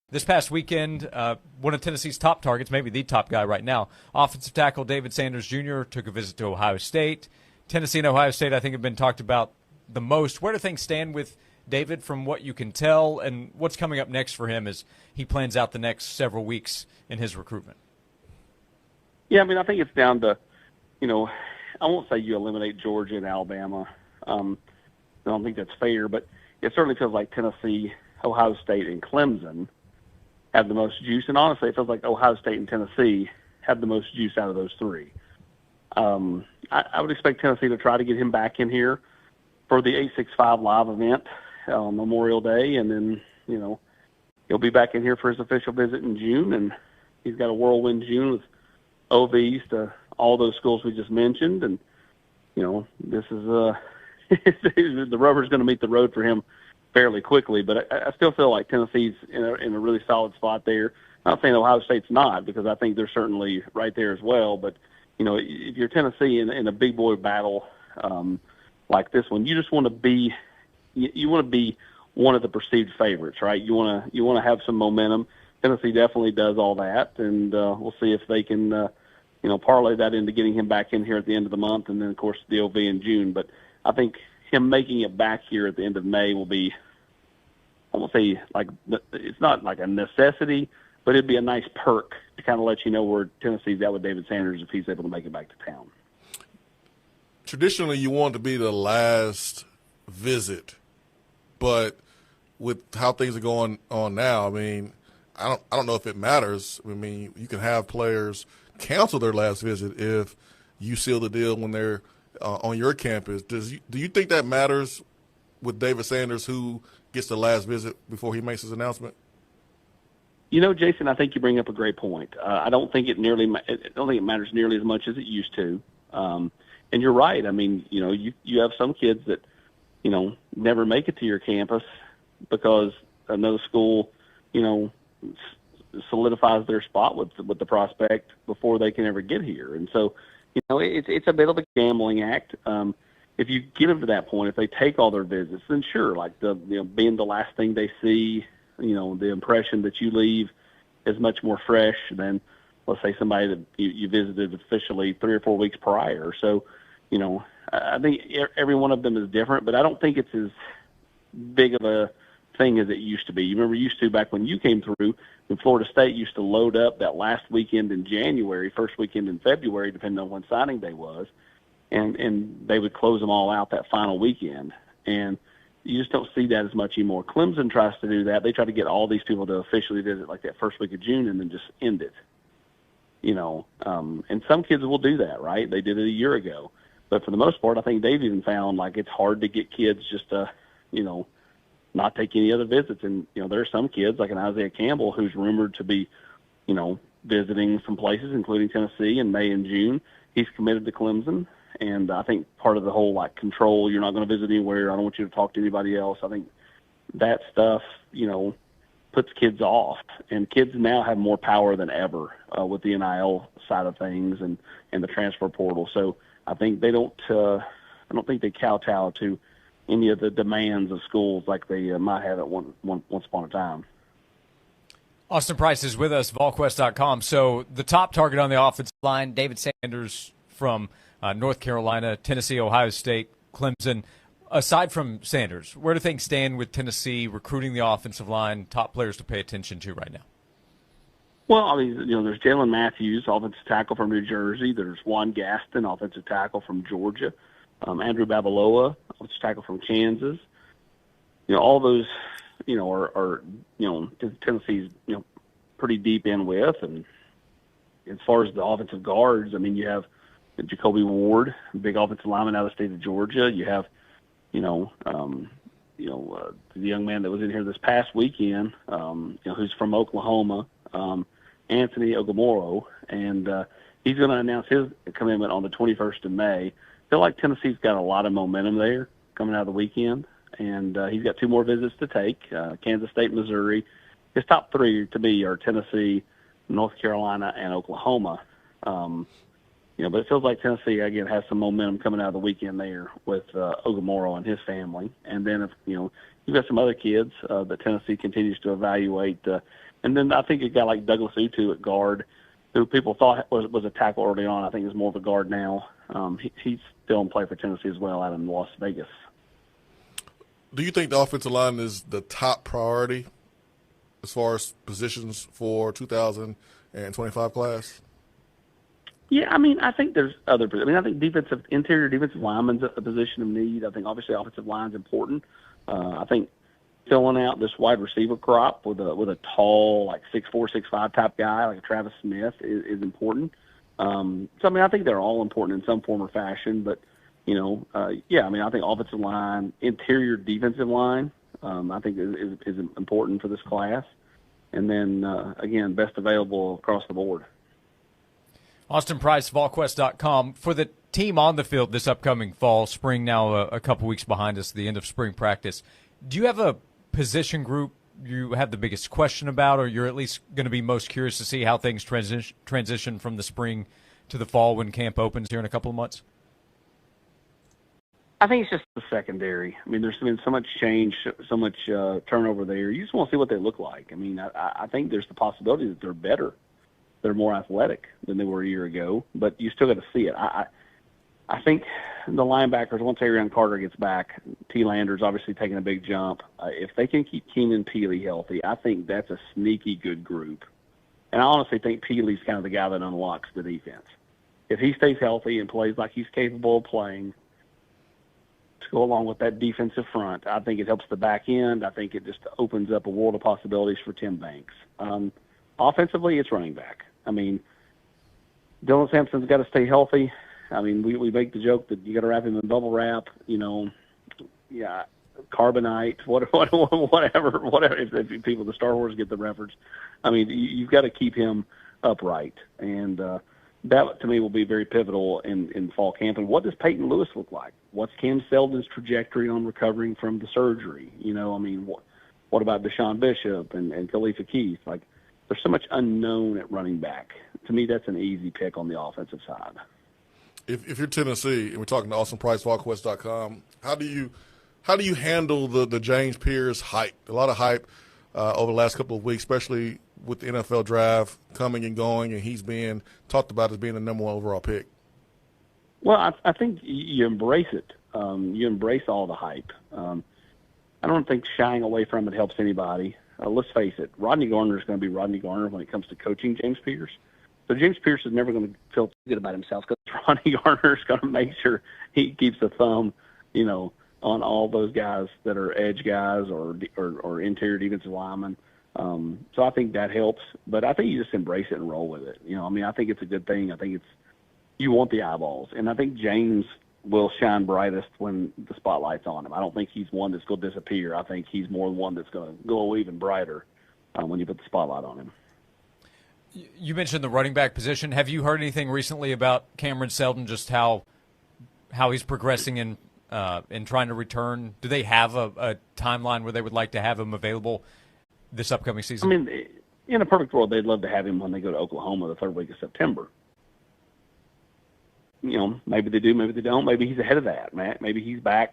This past weekend, one of Tennessee's top targets, maybe the top guy right now, offensive tackle David Sanders Jr. took a visit to Ohio State. Tennessee and Ohio State, I think, have been talked about the most. Where do things stand with David from what you can tell, and what's coming up next for him as he plans out the next several weeks in his recruitment? Yeah, I mean, I think it's down to, I won't say you eliminate Georgia and Alabama. I don't think that's fair, but it certainly feels like Tennessee, Ohio State, and Clemson have the most juice. And honestly, it feels like Ohio State and Tennessee have the most juice out of those three. I would expect Tennessee to try to get him back in here for the 865 live event on Memorial Day, and then, he'll be back in here for his official visit in June, and he's got a whirlwind June with OVs to all those schools we just mentioned, and, this is the rubber's going to meet the road for him fairly quickly, but I still feel like Tennessee's in a really solid spot there. I'm not saying Ohio State's not, because I think they're certainly right there as well, but, if you're Tennessee in a big boy battle like this one, you just want to be one of the perceived favorites, right? You want to have some momentum. Tennessee definitely does all that, and we'll see if they can parlay that into getting him back in here at the end of the month, and then of course the OV in June. But I think him making it back here at the end of May will be, I won't say it's not like a necessity, but it'd be a nice perk to kind of let you know where Tennessee's at with David Sanders if he's able to make it back to town. Traditionally, you want to be the last visit, but with how things are going on now, I mean, I don't know if it matters. I mean, you can have players cancel their last visit if you seal the deal when they're on your campus. Do you think that matters with David Sanders, who gets the last visit before he makes his announcement? Jason, I think you bring up a great point. I don't think it matters nearly as much as it used to. And you're right. I mean, you have some kids that, never make it to your campus because another school, solidifies their spot with the prospect before they can ever get here. And so, it's a bit of a gambling act. If you get them to that point, if they take all their visits, then sure, like being the last thing they see, the impression that you leave is much more fresh than, let's say, somebody that you visited officially 3 or 4 weeks prior. So, I think every one of them is different, but I don't think it's as big of a thing as it used to be. You remember back when you came through, when Florida State used to load up that last weekend in January, first weekend in February, depending on when signing day was, and they would close them all out that final weekend. And you just don't see that as much anymore. Clemson tries to do that. They try to get all these people to officially visit like that first week of June and then just end it. And some kids will do that, right? They did it a year ago. But for the most part, I think they've even found like it's hard to get kids just to, not take any other visits. And, there are some kids like an Isaiah Campbell who's rumored to be, visiting some places, including Tennessee in May and June. He's committed to Clemson. And I think part of the whole control, you're not going to visit anywhere, I don't want you to talk to anybody else. I think that stuff, puts kids off. And kids now have more power than ever with the NIL side of things and the transfer portal. So I think I don't think they kowtow to any of the demands of schools like they might have at once upon a time. Austin Price is with us, Volquest.com. So the top target on the offensive line, David Sanders from North Carolina, Tennessee, Ohio State, Clemson. Aside from Sanders, where do things stand with Tennessee recruiting the offensive line, top players to pay attention to right now? Well, I mean, there's Jalen Matthews, offensive tackle from New Jersey. There's Juan Gaston, offensive tackle from Georgia. Andrew Babaloa, offensive tackle from Kansas. All those, are Tennessee's, pretty deep in with. And as far as the offensive guards, I mean, you have Jacoby Ward, big offensive lineman out of the state of Georgia. You have, the young man that was in here this past weekend, who's from Oklahoma, Anthony Ogamoro, and he's going to announce his commitment on the 21st of May. I feel like Tennessee's got a lot of momentum there coming out of the weekend, and he's got 2 more visits to take, Kansas State, Missouri. His top 3 to me are Tennessee, North Carolina, and Oklahoma. But it feels like Tennessee, again, has some momentum coming out of the weekend there with Ogamoro and his family. And then if you've got some other kids that Tennessee continues to evaluate. And then I think a guy like Douglas Utu at guard, who people thought was a tackle early on, I think is more of a guard now. He's still in play for Tennessee as well out in Las Vegas. Do you think the offensive line is the top priority as far as positions for 2025 class? Yeah, I mean, I think there's other. I mean, I think interior defensive lineman's a position of need. I think obviously offensive line's important. I think filling out this wide receiver crop with a tall, like 6'4", 6'5" type guy like Travis Smith is important. So I mean, I think they're all important in some form or fashion. But yeah, I mean, I think offensive line, interior defensive line, I think is important for this class. And then again, best available across the board. Austin Price, Volquest.com. For the team on the field this upcoming fall, spring now a couple weeks behind us, the end of spring practice, do you have a position group you have the biggest question about, or you're at least going to be most curious to see how things transition from the spring to the fall when camp opens here in a couple of months? I think it's just the secondary. I mean, there's been so much change, so much turnover there. You just want to see what they look like. I mean, I think there's the possibility that they're better. They're more athletic than they were a year ago, but you still got to see it. I think the linebackers, once Arion Carter gets back, T. Lander's obviously taking a big jump. If they can keep Keenan Peely healthy, I think that's a sneaky good group. And I honestly think Peely's kind of the guy that unlocks the defense. If he stays healthy and plays like he's capable of playing, to go along with that defensive front, I think it helps the back end. I think it just opens up a world of possibilities for Tim Banks. Offensively, it's running back. I mean, Dylan Sampson's got to stay healthy. I mean, we make the joke that you got to wrap him in bubble wrap, carbonite, whatever. If people, the Star Wars get the reference. I mean, you've got to keep him upright. And that, to me, will be very pivotal in fall camp. And what does Peyton Lewis look like? What's Cam Seldon's trajectory on recovering from the surgery? I mean, what about Deshaun Bishop and Khalifa Keith? Like, there's so much unknown at running back. To me, that's an easy pick on the offensive side. If you're Tennessee, and we're talking to Austin Price, Volquest.com, how do you handle the James Pierce hype? A lot of hype over the last couple of weeks, especially with the NFL draft coming and going, and he's being talked about as being the number one overall pick. Well, I think you embrace it. You embrace all the hype. I don't think shying away from it helps anybody. Let's face it, Rodney Garner is going to be Rodney Garner when it comes to coaching James Pierce. So James Pierce is never going to feel good about himself because Rodney Garner is going to make sure he keeps a thumb, on all those guys that are edge guys or interior defensive linemen. So I think that helps. But I think you just embrace it and roll with it. I think it's a good thing. I think you want the eyeballs. And I think James will shine brightest when the spotlight's on him. I don't think he's one that's going to disappear. I think he's more one that's going to glow even brighter when you put the spotlight on him. You mentioned the running back position. Have you heard anything recently about Camerson Seldon, just how he's progressing in trying to return? Do they have a timeline where they would like to have him available this upcoming season? I mean, in a perfect world, they'd love to have him when they go to Oklahoma the third week of September. Maybe they do, maybe they don't. Maybe he's ahead of that, Matt. Maybe he's back,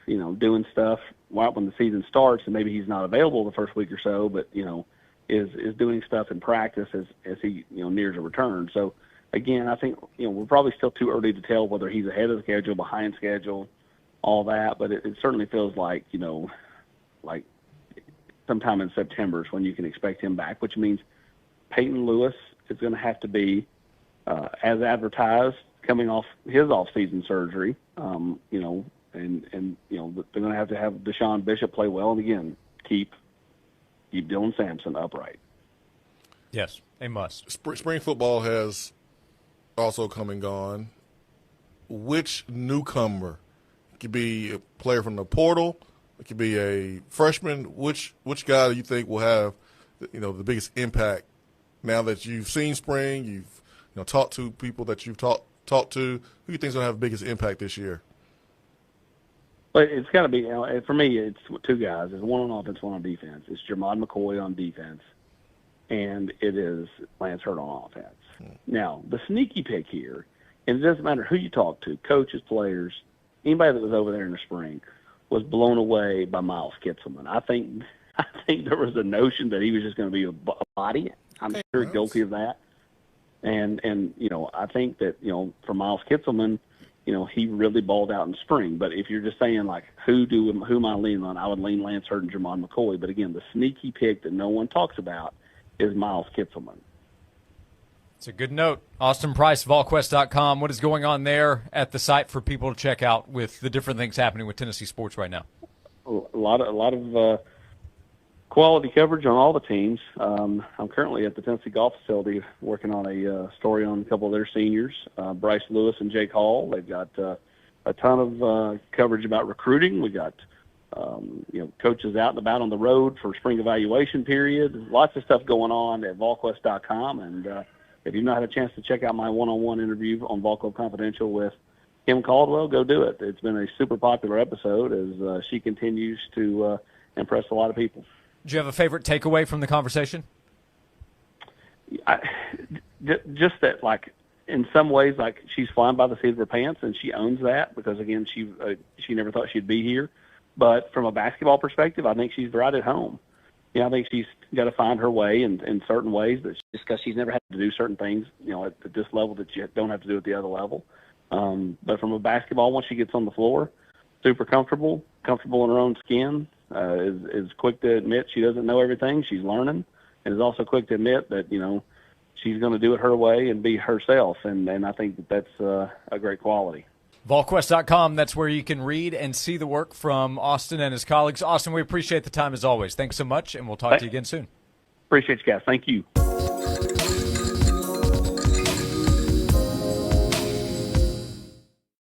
doing stuff right when the season starts, and maybe he's not available the first week or so, but, is doing stuff in practice as he, nears a return. So, again, I think, we're probably still too early to tell whether he's ahead of the schedule, behind schedule, all that, but it certainly feels like, like sometime in September is when you can expect him back, which means Peyton Lewis is going to have to be, as advertised, coming off his off-season surgery, and they're going to have Deshaun Bishop play well, and again, keep Dylan Sampson upright. Yes, they must. Spring football has also come and gone. Which newcomer, it could be a player from the portal, it could be a freshman, which guy do you think will have the biggest impact now that you've seen spring, you've talked to people that you've talked to, who do you think is going to have the biggest impact this year? But it's got to be, for me, it's two guys. It's one on offense, one on defense. It's Jermod McCoy on defense, and it is Lance Hurd on offense. Now, the sneaky pick here, and it doesn't matter who you talk to, coaches, players, anybody that was over there in the spring, was blown away by Miles Kitselman. I think there was a notion that he was just going to be a body. I'm sure guilty of that. And I think that, for Miles Kitselman, he really balled out in spring. But if you're just saying, like, who am I leaning on, I would lean Lance Hurd and Jermon McCoy. But, again, the sneaky pick that no one talks about is Miles Kitselman. It's a good note. Austin Price, Volquest.com. What is going on there at the site for people to check out with the different things happening with Tennessee sports right now? A lot of quality coverage on all the teams. I'm currently at the Tennessee Golf Facility working on a story on a couple of their seniors, Bryce Lewis and Jake Hall. They've got a ton of coverage about recruiting. We got coaches out and about on the road for spring evaluation period. Lots of stuff going on at Volquest.com. And if you've not had a chance to check out my one-on-one interview on Vol Club Confidential with Kim Caldwell, go do it. It's been a super popular episode as she continues to impress a lot of people. Do you have a favorite takeaway from the conversation? Just that, like, in some ways, like, she's flying by the seat of her pants, and she owns that because, again, she never thought she'd be here. But from a basketball perspective, I think she's right at home. I think she's got to find her way in certain ways, but just because she's never had to do certain things, at this level that you don't have to do at the other level. But from a basketball, once she gets on the floor, super comfortable in her own skin, is quick to admit she doesn't know everything. She's learning, and is also quick to admit that, she's going to do it her way and be herself. And I think that's a great quality. Volquest.com, that's where you can read and see the work from Austin and his colleagues. Austin, we appreciate the time as always. Thanks so much, and we'll talk to you again soon. Appreciate you guys. Thank you.